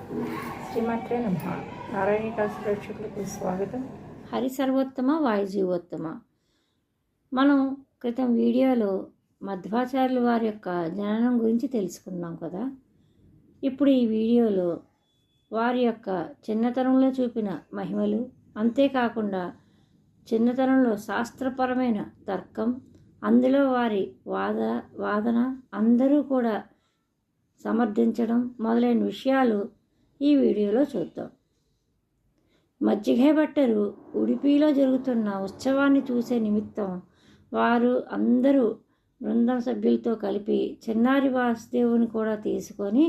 శ్రీమాత్రే నమః. నారాయణ కాశీ ప్రేక్షకులకు స్వాగతం. హరి సర్వోత్తమ వాయుజీవోత్తమ. మనం క్రితం వీడియోలో మధ్వాచార్యుల వారి యొక్క జననం గురించి తెలుసుకున్నాం కదా. ఇప్పుడు ఈ వీడియోలో వారి యొక్క చిన్నతనంలో చూపిన మహిమలు, అంతేకాకుండా చిన్నతనంలో శాస్త్రపరమైన తర్కం, అందులో వారి వాదన అందరూ కూడా సమర్థించడం మొదలైన విషయాలు ఈ వీడియోలో చూద్దాం. మజ్జిగే భట్టరు ఉడిపిలో జరుగుతున్న ఉత్సవాన్ని చూసే నిమిత్తం వారు అందరూ బృందం సభ్యులతో కలిపి చిన్నారి వాసుదేవుని కూడా తీసుకొని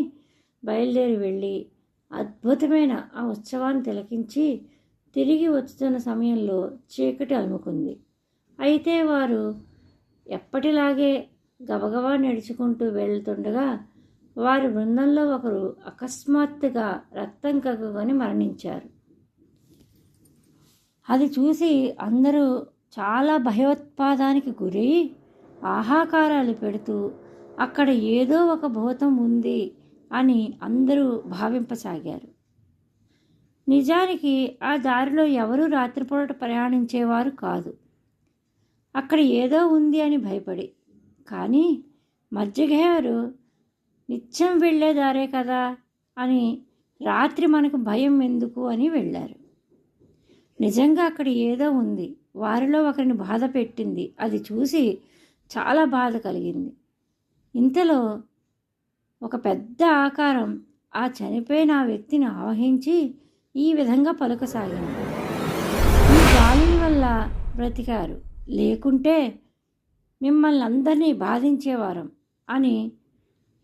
బయలుదేరి వెళ్ళి అద్భుతమైన ఆ ఉత్సవాన్ని తిలకించి తిరిగి వచ్చుతున్న సమయంలో చీకటి అలుముకుంది. అయితే వారు ఎప్పటిలాగే గబగబా నడుచుకుంటూ వెళ్తుండగా వారి బృందంలో ఒకరు అకస్మాత్తుగా రక్తం కక్కుకొని మరణించారు. అది చూసి అందరూ చాలా భయోత్పాదానికి గురై ఆహాకారాలు పెడుతూ అక్కడ ఏదో ఒక భూతం ఉంది అని అందరూ భావింపసాగారు. నిజానికి ఆ దారిలో ఎవరూ రాత్రిపూట ప్రయాణించేవారు కాదు. అక్కడ ఏదో ఉంది అని భయపడి, కానీ మజ్జిగేవారు నిత్యం వెళ్ళేదారే కదా అని రాత్రి మనకు భయం ఎందుకు అని వెళ్ళారు. నిజంగా అక్కడ ఏదో ఉంది, వారిలో ఒకరిని బాధ పెట్టింది. అది చూసి చాలా బాధ కలిగింది. ఇంతలో ఒక పెద్ద ఆకారం ఆ చనిపోయిన ఆ వ్యక్తిని ఆవహించి ఈ విధంగా పలుకసాగింది. ఈ గాలి వల్ల బ్రతికారు, లేకుంటే మిమ్మల్ని అందరినీ బాధించేవారం అని.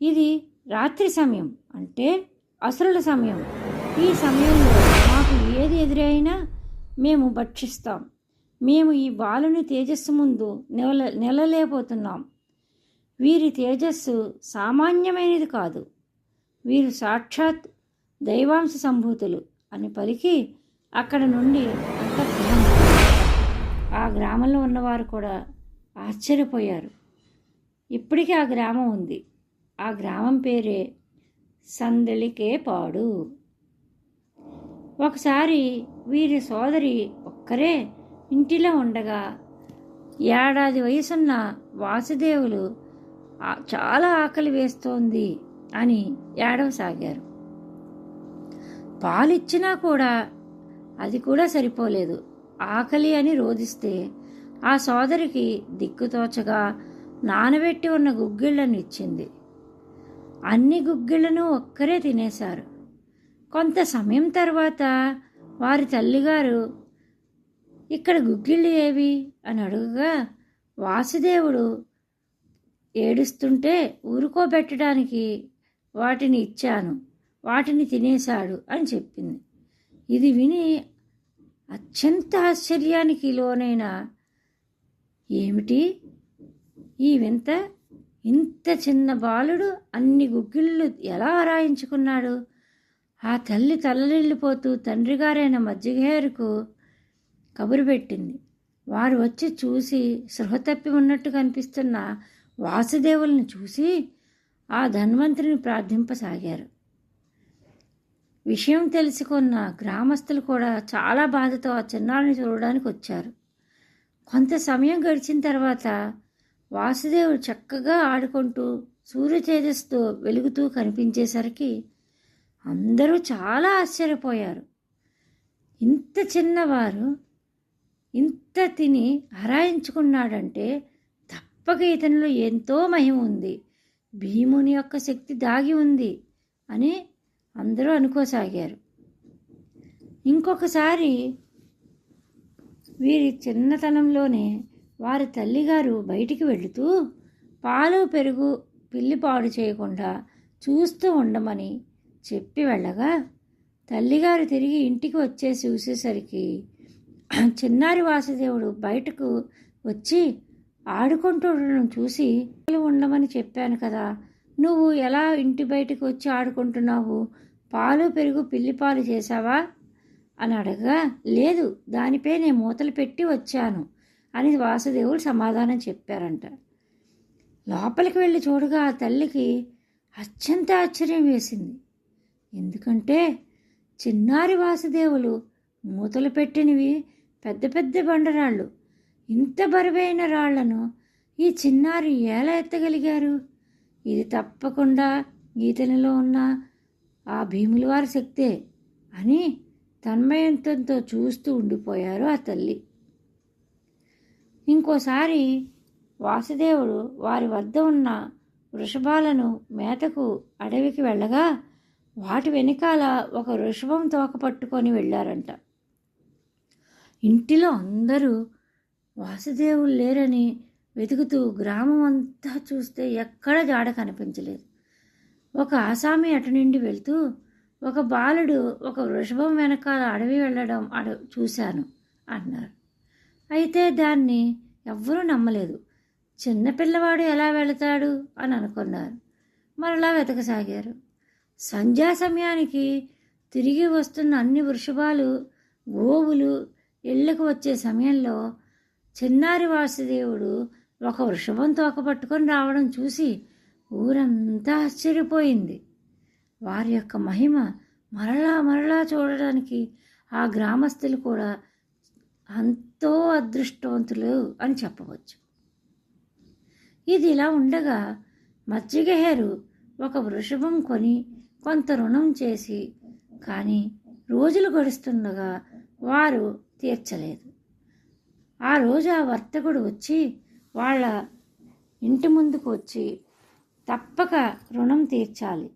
ఇది రాత్రి సమయం, అంటే అసురుల సమయం. ఈ సమయంలో మాకు ఏది ఎదురైనా మేము భక్షిస్తాం. మేము ఈ బాలుని తేజస్సు ముందు నిలలేకపోతున్నాం. వీరి తేజస్సు సామాన్యమైనది కాదు, వీరు సాక్షాత్ దైవాంశ సంభూతులు అని పలికి అక్కడ నుండి అంతర్ధానం. ఆ గ్రామంలో ఉన్నవారు కూడా ఆశ్చర్యపోయారు. ఇప్పటికీ ఆ గ్రామం ఉంది. ఆ గ్రామం పేరే సందళికేపాడు. ఒకసారి వీరి సోదరి ఒక్కరే ఇంటిలో ఉండగా ఏడాది వయసున్న వాసుదేవులు చాలా ఆకలి వేస్తోంది అని ఏడవసాగారు. పాలిచ్చినా కూడా అది కూడా సరిపోలేదు. ఆకలి అని రోధిస్తే ఆ సోదరికి దిక్కుతోచగా నానబెట్టి ఉన్న గుగ్గిళ్లను ఇచ్చింది. అన్ని గుగ్గిళ్లను ఒక్కరే తినేశారు. కొంత సమయం తర్వాత వారి తల్లిగారు, ఇక్కడ గుగ్గిళ్ళు ఏవి అని అడుగగా, వాసుదేవుడు ఏడుస్తుంటే ఊరుకోబెట్టడానికి వాటిని ఇచ్చాను, వాటిని తినేశాడు అని చెప్పింది. ఇది విని అత్యంత ఆశ్చర్యానికి లోనైన, ఏమిటి ఈ వింత, ఇంత చిన్న బాలుడు అన్ని గుగ్గిళ్ళు ఎలా ఆరాయించుకున్నాడు? ఆ తల్లి తల్లడిల్లిపోతూ తండ్రి గారైన మజ్జిగేరుకు కబురు పెట్టింది. వారు వచ్చి చూసి సృహ తప్పి ఉన్నట్టు కనిపిస్తున్న వాసుదేవుల్ని చూసి ఆ ధన్వంతుని ప్రార్థింపసాగారు. విషయం తెలుసుకున్న గ్రామస్తులు కూడా చాలా బాధతో ఆ చిన్నారిని చూడడానికి వచ్చారు. కొంత సమయం గడిచిన తర్వాత వాసుదేవుడు చక్కగా ఆడుకుంటూ సూర్య తేజస్సుతో వెలుగుతూ కనిపించేసరికి అందరూ చాలా ఆశ్చర్యపోయారు. ఇంత చిన్నవారు ఇంత తిని హరాయించుకున్నాడంటే తప్పక ఇతనిలో ఎంతో మహిమ ఉంది, భీముని యొక్క శక్తి దాగి ఉంది అని అందరూ అనుకోసాగారు. ఇంకొకసారి వీరి చిన్నతనంలోనే వారి తల్లిగారు బయటికి వెళుతూ పాలు పెరుగు పిల్లి పాడు చేయకుండా చూస్తూ ఉండమని చెప్పి వెళ్ళగా, తల్లిగారు తిరిగి ఇంటికి వచ్చేసి చూసేసరికి చిన్నారి వాసుదేవుడు బయటకు వచ్చి ఆడుకుంటుండడం చూసి, ఉండమని చెప్పాను కదా, నువ్వు ఎలా ఇంటి బయటకు వచ్చి ఆడుకుంటున్నావు? పాలు పెరుగు పిల్లి పాలు చేశావా అని అడగగా, లేదు, దానిపై నేను మూతలు పెట్టి వచ్చాను అని వాసుదేవుడు సమాధానం చెప్పారంట. లోపలికి వెళ్ళి చూడగా ఆ తల్లికి అత్యంత ఆశ్చర్యం వేసింది. ఎందుకంటే చిన్నారి వాసుదేవులు మూతలు పెట్టినవి పెద్ద పెద్ద బండరాళ్ళు. ఇంత బరువైన రాళ్లను ఈ చిన్నారి ఎలా ఎత్తగలిగారు? ఇది తప్పకుండా ఈతనిలో ఉన్న ఆ భీముల వారి శక్తే అని తన్మయంతో చూస్తూ ఉండిపోయారు ఆ తల్లి. ఇంకోసారి వాసుదేవుడు వారి వద్ద ఉన్న వృషభాలను మేతకు అడవికి వెళ్ళగా వాటి వెనకాల ఒక వృషభం తోక పట్టుకొని వెళ్ళారంట. ఇంటిలో అందరూ వాసుదేవులు లేరని వెతుకుతూ గ్రామం అంతా చూస్తే ఎక్కడ జాడ కనిపించలేదు. ఒక ఆసామి అటు నుండి వెళ్తూ, ఒక బాలుడు ఒక వృషభం వెనకాల అడవి వెళ్ళడం చూశాను అన్నారు. అయితే దాన్ని ఎవ్వరూ నమ్మలేదు. చిన్నపిల్లవాడు ఎలా వెళతాడు అని అనుకున్నారు. మరలా వెతకసాగారు. సంధ్యా సమయానికి తిరిగి వస్తున్న అన్ని వృషభాలు గోవులు ఇళ్లకు వచ్చే సమయంలో చిన్నారి వాసుదేవుడు ఒక వృషభం తోక పట్టుకొని రావడం చూసి ఊరంతా ఆశ్చర్యపోయింది. వారి యొక్క మహిమ మరలా మరలా చూడడానికి ఆ గ్రామస్తులు కూడా ఎంతో అదృష్టవంతులు అని చెప్పవచ్చు. ఇది ఇలా ఉండగా మజ్జిగహేరు ఒక వృషభం కొని కొంత రుణం చేసి, కానీ రోజులు గడుస్తుండగా వారు తీర్చలేదు. ఆ రోజు ఆ వర్తకుడు వచ్చి వాళ్ళ ఇంటి ముందుకు వచ్చి తప్పక రుణం తీర్చాలి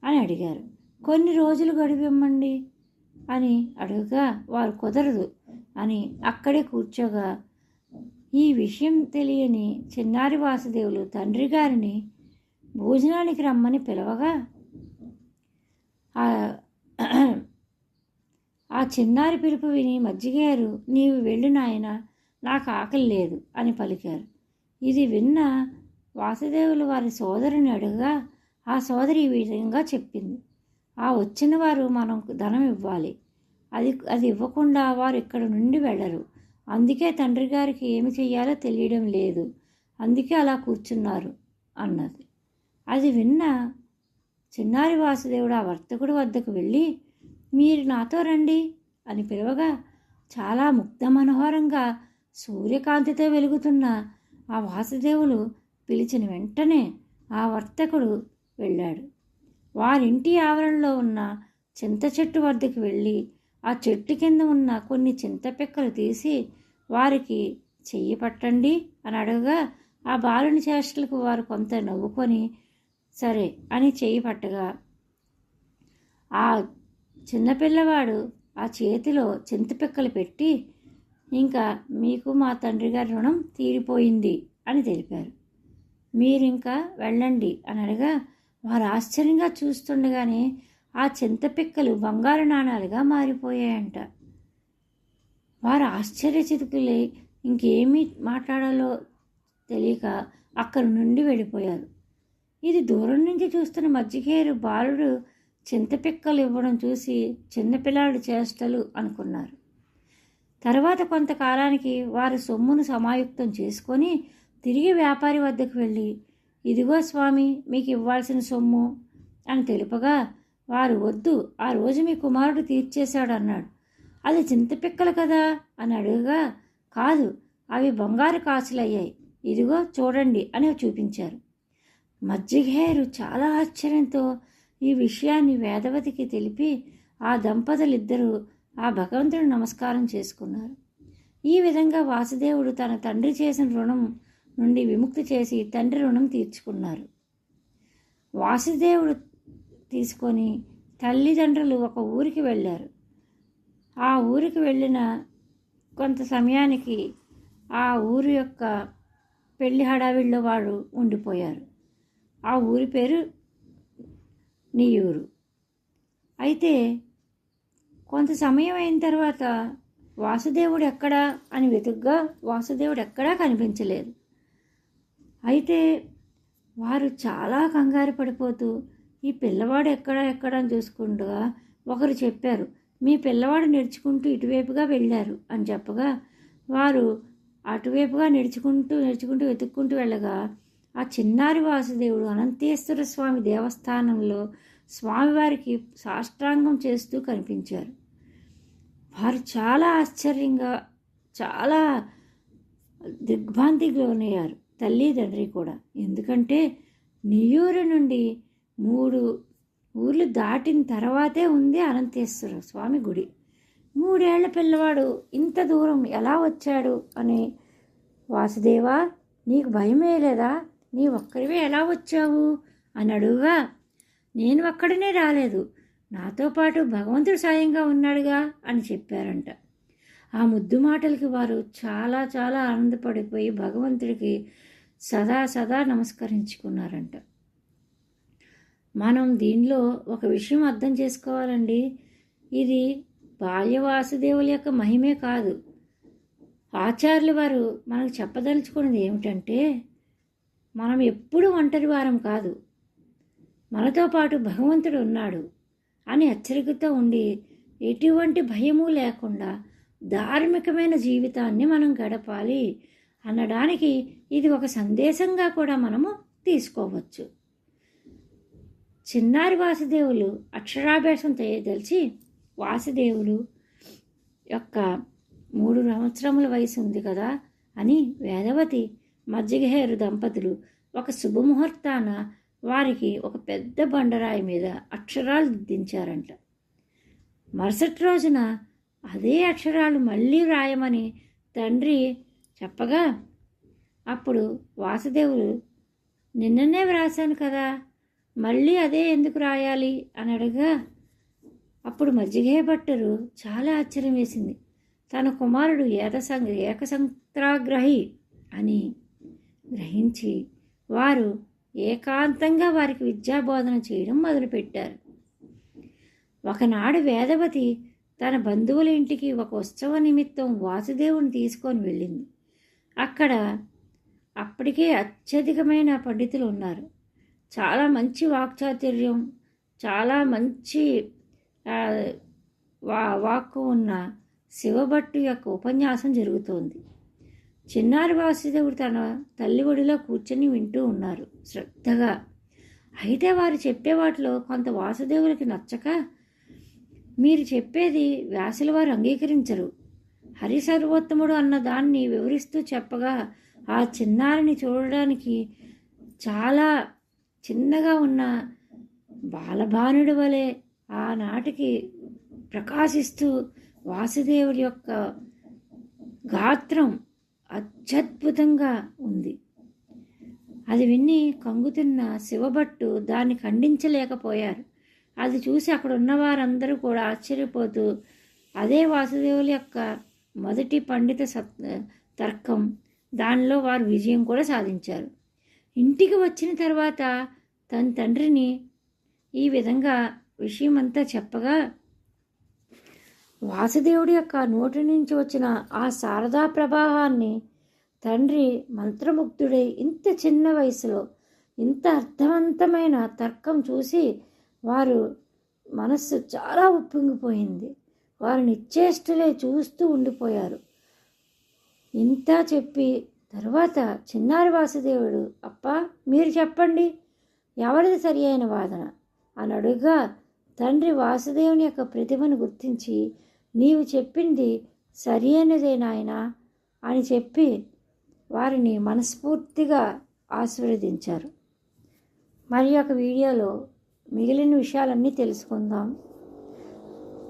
అని అడిగారు. కొన్ని రోజులు గడివిమ్మండి అని అడుగుగా వారు కుదరదు అని అక్కడే కూర్చోగా ఈ విషయం తెలియని చిన్నారి వాసుదేవులు తండ్రి గారిని భోజనానికి రమ్మని పిలవగా ఆ చిన్నారి పిలుపు విని మజ్జిగారు, నీవు వెళ్ళు నాయన, నాకు ఆకలి లేదు అని పలికారు. ఇది విన్న వాసుదేవులు వారి సోదరుని అడుగుగా ఆ సోదరి ఈ విధంగా చెప్పింది. ఆ వచ్చిన వారు మనం ధనం ఇవ్వాలి, అది ఇవ్వకుండా వారు ఇక్కడ నుండి వెళ్ళరు. అందుకే తండ్రి గారికి ఏమి చెయ్యాలో తెలియడం లేదు, అందుకే అలా కూర్చున్నారు అన్నది. అది విన్న చిన్నారి వాసుదేవుడు ఆ వర్తకుడి వద్దకు వెళ్ళి, మీరు నాతో రండి అని పిలవగా చాలా ముగ్ధ మనోహరంగా సూర్యకాంతితో వెలుగుతున్న ఆ వాసుదేవులు పిలిచిన వెంటనే ఆ వర్తకుడు వెళ్ళాడు. వారింటి ఆవరణలో ఉన్న చింత చెట్టు వద్దకు వెళ్ళి ఆ చెట్టు కింద ఉన్న కొన్ని చింతపిక్కలు తీసి వారికి చెయ్యి పట్టండి అని అడగగా ఆ బాలుని చేష్టలకు వారు కొంత నవ్వుకొని సరే అని చెయ్యి పట్టగా ఆ చిన్నపిల్లవాడు ఆ చేతిలో చింతపిక్కలు పెట్టి, ఇంకా మీకు మా తండ్రి గారి రుణం తీరిపోయింది అని తెలిపారు, మీరింకా వెళ్ళండి అని అడగా వారు ఆశ్చర్యంగా చూస్తుండగానే ఆ చింతపిక్కలు బంగారు నాణాలుగా మారిపోయాయంట. వారు ఆశ్చర్యచకితులై ఇంకేమీ మాట్లాడాలో తెలియక అక్కడి నుండి వెళ్ళిపోయారు. ఇది దూరం నుంచి చూస్తున్న మజ్జిగేరు బాలుడు చింతపిక్కలు ఇవ్వడం చూసి చిన్నపిల్లాడు చేష్టలు అనుకున్నారు. తర్వాత కొంతకాలానికి వారి సొమ్మును సమాయుక్తం చేసుకొని తిరిగి వ్యాపారి వద్దకు వెళ్ళి, ఇదిగో స్వామి, మీకు ఇవ్వాల్సిన సొమ్ము అని తెలుపగా వారు వద్దు, ఆ రోజు మీ కుమారుడు తీర్చేశాడు అన్నాడు. అది చింతపిక్కలు కదా అని అడుగుగా కాదు, అవి బంగారు కాసులయ్యాయి, ఇదిగో చూడండి అని చూపించారు. మజ్జిగేరు చాలా ఆశ్చర్యంతో ఈ విషయాన్ని వేదవతికి తెలిపి ఆ దంపతులిద్దరూ ఆ భగవంతుడు నమస్కారం చేసుకున్నారు. ఈ విధంగా వాసుదేవుడు తన తండ్రి చేసిన రుణం నుండి విముక్తి చేసి తండ్రి రుణం తీర్చుకున్నారు. వాసుదేవుడు తీసుకొని తల్లిదండ్రులు ఒక ఊరికి వెళ్ళారు. ఆ ఊరికి వెళ్ళిన కొంత సమయానికి ఆ ఊరి యొక్క పెళ్లి హడావిడిలో వాడు ఉండిపోయారు. ఆ ఊరి పేరు నీయూరు. అయితే కొంత సమయం అయిన తర్వాత వాసుదేవుడు ఎక్కడా అని వెతుగ్గా వాసుదేవుడు ఎక్కడా కనిపించలేదు. అయితే వారు చాలా కంగారు పడిపోతూ ఈ పిల్లవాడు ఎక్కడా అని చూసుకుంటూ ఒకరు చెప్పారు, మీ పిల్లవాడు నడుచుకుంటూ ఇటువైపుగా వెళ్ళారు అని చెప్పగా వారు అటువైపుగా నడుచుకుంటూ వెతుక్కుంటూ వెళ్ళగా ఆ చిన్నారి వాసుదేవుడు అనంతేశ్వర స్వామి దేవస్థానంలో స్వామివారికి సాష్టాంగం చేస్తూ కనిపించారు. వారు చాలా ఆశ్చర్యంగా, చాలా దిగ్భ్రాంతికి లోనయ్యారు, తల్లి తండ్రి కూడా. ఎందుకంటే నియ్యూరు నుండి 3 ఊర్లు దాటిన తర్వాతే ఉంది అనంతేశ్వర స్వామి గుడి. 3 ఏళ్ల పిల్లవాడు ఇంత దూరం ఎలా వచ్చాడు అని, వాసుదేవా నీకు భయమే లేదా, నీ ఒక్కరివే ఎలా వచ్చావు అని అడుగుగా, నేను ఒక్కడనే రాలేదు, నాతో పాటు భగవంతుడు సాయంగా ఉన్నాడుగా అని చెప్పారంట. ఆ ముద్దు మాటలకి వారు చాలా చాలా ఆనందపడిపోయి భగవంతుడికి సదా నమస్కరించుకున్నారంట. మనం దీనిలో ఒక విషయం అర్థం చేసుకోవాలండి. ఇది బాల్యవాసుదేవుల యొక్క మహిమే కాదు. ఆచార్యులు వారు మనకు చెప్పదలుచుకున్నది ఏమిటంటే, మనం ఎప్పుడూ ఒంటరి వారం కాదు, మనతో పాటు భగవంతుడు ఉన్నాడు అని హెచ్చరికతో ఉండి ఎటువంటి భయము లేకుండా ధార్మికమైన జీవితాన్ని మనం గడపాలి అనడానికి ఇది ఒక సందేశంగా కూడా మనము తీసుకోవచ్చు. చిన్నారి వాసుదేవులు అక్షరాభ్యాసం తెలిసి వాసుదేవులు యొక్క 3 సంవత్సరముల వయసు ఉంది కదా అని వేదవతి మజ్జిగహేరు దంపతులు ఒక శుభముహూర్తాన వారికి ఒక పెద్ద బండరాయి మీద అక్షరాలు దిద్దించారంట. మరుసటి రోజున అదే అక్షరాలు మళ్ళీ రాయమని తండ్రి చెప్పగా, అప్పుడు వాసుదేవులు నిన్ననే వ్రాసాను కదా, మళ్ళీ అదే ఎందుకు రాయాలి అని అడగా, అప్పుడు మజ్జిగే భట్టరు చాలా ఆశ్చర్యం వేసింది. తన కుమారుడు ఏకసంత్రాగ్రహి అని గ్రహించి వారు ఏకాంతంగా వారికి విద్యాబోధన చేయడం మొదలుపెట్టారు. ఒకనాడు వేదవతి తన బంధువుల ఇంటికి ఒక ఉత్సవ నిమిత్తం వాసుదేవుని తీసుకొని వెళ్ళింది. అక్కడ అప్పటికే అత్యధికమైన పండితులు ఉన్నారు. చాలా మంచి వాక్చాతుర్యం, చాలా మంచి వాక్కు ఉన్న శివభట్టు యొక్క ఉపన్యాసం జరుగుతోంది. చిన్నారి వాసుదేవుడు తన తల్లి ఒడిలో కూర్చొని వింటూ ఉన్నారు శ్రద్ధగా. అయితే వారు చెప్పే వాటిలో కొంత వాసుదేవులకి నచ్చక, మీరు చెప్పేది వ్యాసుల వారు అంగీకరించరు, హరి సర్వోత్తముడు అన్న దాన్ని వివరిస్తూ చెప్పగా, ఆ చిన్నారిని చూడడానికి చాలా చిన్నగా ఉన్న బాలభానుడి వలె ఆనాటికి ప్రకాశిస్తూ వాసుదేవుడి యొక్క గాత్రం అత్యద్భుతంగా ఉంది. అది విని కంగుతున్న శివభట్టు దాన్ని ఖండించలేకపోయారు. అది చూసి అక్కడ ఉన్న వారందరూ కూడా ఆశ్చర్యపోతూ అదే వాసుదేవుల యొక్క మొదటి పండిత తర్కం, దానిలో వారు విజయం కూడా సాధించారు. ఇంటికి వచ్చిన తర్వాత తన తండ్రిని ఈ విధంగా విషయమంతా చెప్పగా, వాసుదేవుడి యొక్క నోటి నుంచి వచ్చిన ఆ శారదా ప్రవాహాన్ని తండ్రి మంత్రముగ్ధుడై ఇంత చిన్న వయసులో ఇంత అర్థవంతమైన తర్కం చూసి వారు మనస్సు చాలా ఉప్పొంగిపోయింది. వారు నిశ్చేష్టులే చూస్తూ ఉండిపోయారు. ఇంత చెప్పి తర్వాత చిన్నారి వాసుదేవుడు, అప్పా మీరు చెప్పండి, ఎవరిది సరి అయిన వాదన అని అడుగుగా, తండ్రి వాసుదేవుని యొక్క ప్రతిభను గుర్తించి, నీవు చెప్పింది సరి అయినదే నాయనా అని చెప్పి వారిని మనస్ఫూర్తిగా ఆశీర్వదించారు. మరి ఒక వీడియోలో మిగిలిన విషయాలన్నీ తెలుసుకుందాం.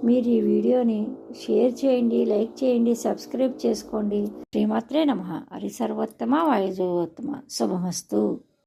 మీరు ఈ వీడియోని షేర్ చేయండి, లైక్ చేయండి, సబ్స్క్రైబ్ చేసుకోండి. శ్రీమాత్రే నమః. హరి సర్వోత్తమ వాయుజోత్తమ. శుభమస్తు.